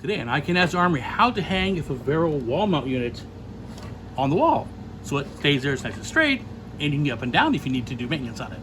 Today on Can Haz Armory, how to hang a Favero wall mount unit on the wall so it stays there, it's nice and straight, and you can get up and down if you need to do maintenance on it.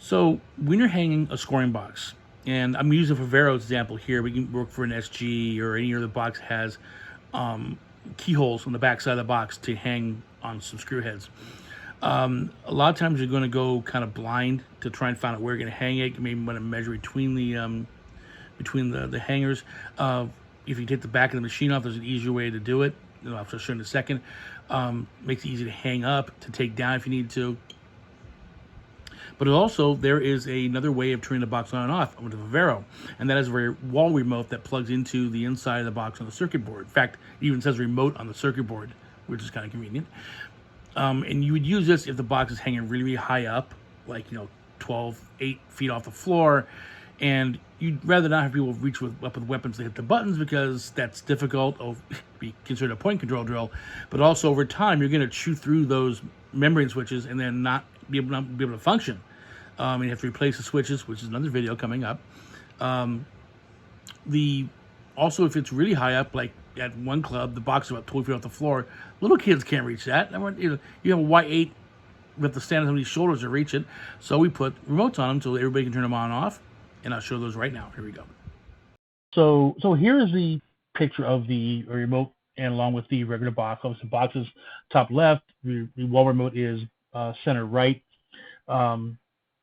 So when you're hanging a scoring box, and I'm using Favero's example here, we can work for an SG or any other box that has keyholes on the back side of the box to hang on some screw heads. A lot of times you're going to go kind of blind to try and find out where you're going to hang it. You may want to measure between the hangers. If you take the back of the machine off, there's an easier way to do it. I'll show you in a second. Makes it easy to hang up, to take down if you need to. But also, there is another way of turning the box on and off with the Favero, and that is a wall remote that plugs into the inside of the box on the circuit board. In fact, it even says remote on the circuit board, which is kind of convenient. And you would use this if the box is hanging really, really high up, like 8 feet off the floor, and you'd rather not have people reach up with weapons to hit the buttons because that's difficult. Be considered a point control drill, but also over time you're going to chew through those membrane switches and then not be able to function. You have to replace the switches, which is another video coming up. Also, if it's really high up, like at one club, the box is about 12 feet off the floor. Little kids can't reach that. You have a Y8 with the stand on somebody's shoulders to reach it. So we put remotes on them so everybody can turn them on and off. And I'll show those right now. Here we go. So here is the picture of the remote, and along with the regular box. Obviously, the box is top left. The wall remote is center right.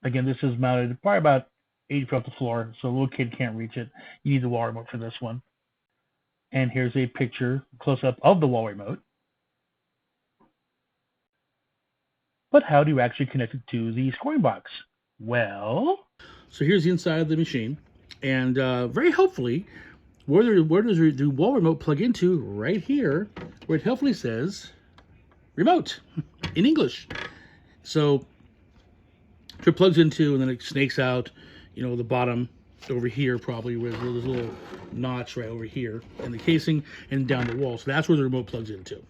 Again, this is mounted probably about 80 feet off the floor, so a little kid can't reach it. You need the wall remote for this one. And here's a picture, close-up of the wall remote. But how do you actually connect it to the scoring box? Well, so here's the inside of the machine, and very helpfully, where does the wall remote plug into? Right here, where it helpfully says remote in English. So it plugs into, and then it snakes out, the bottom over here, probably where there's a little notch right over here in the casing and down the wall. So that's where the remote plugs into.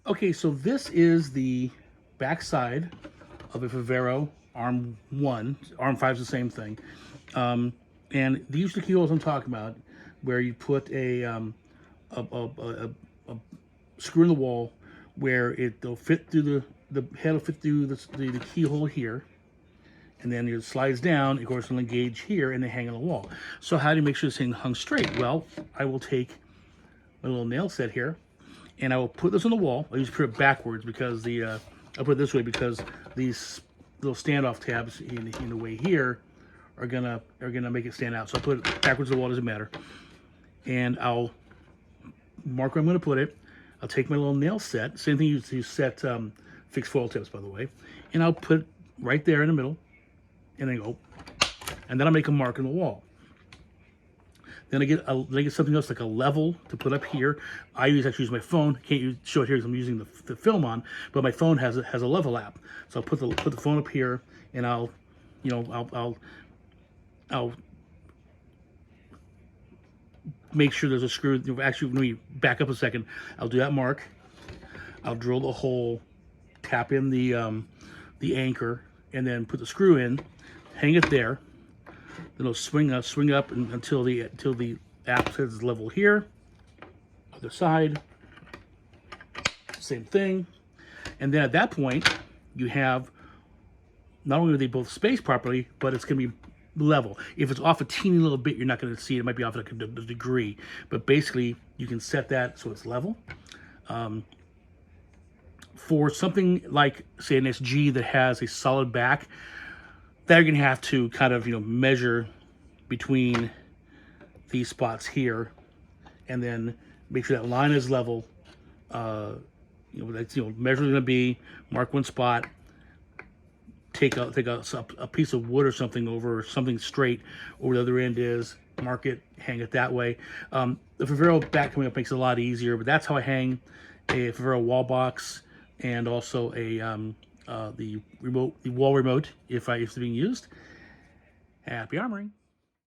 Okay, so this is the back side of a Favero Arm 1. Arm 5 is the same thing. And these are the keyholes I'm talking about, where you put a screw in the wall where it'll fit through the head will fit through the keyhole here, and then it slides down. Of course, it'll engage here and then hang on the wall. So how do you make sure this thing hung straight? Well, I will take my little nail set here, and I will put this on the wall. I usually put it backwards because I'll put it this way because these little standoff tabs in the way here are gonna make it stand out. So I'll put it backwards to the wall, doesn't matter. And I'll mark where I'm gonna put it. I'll take my little nail set, same thing you set fixed foil tips, by the way, and I'll put it right there in the middle, and then go, and then I'll make a mark in the wall. Then I get something else like a level to put up here. I actually use my phone. Can't show it here because I'm using the film on, but my phone has a level app. So I'll put the phone up here, and I'll make sure there's a screw. Actually, let me back up a second. I'll do that mark. I'll drill the hole, tap in the anchor, and then put the screw in, hang it there. Then it'll swing up until the app says level here. Other side, same thing. And then at that point, you have not only are they both spaced properly, but it's going to be level. If it's off a teeny little bit, you're not going to see it. It might be off like a degree, but basically you can set that so it's level. For something like, say, an SG that has a solid back, that you're going to have to kind of measure between these spots here, and then make sure that line is level. That's measure going to be, mark one spot, take a piece of wood or something over, or something straight over the other end is, mark it, hang it that way. The Favero back coming up makes it a lot easier, but that's how I hang a Favero wall box, and also a the wall remote if it's being used. Happy armoring.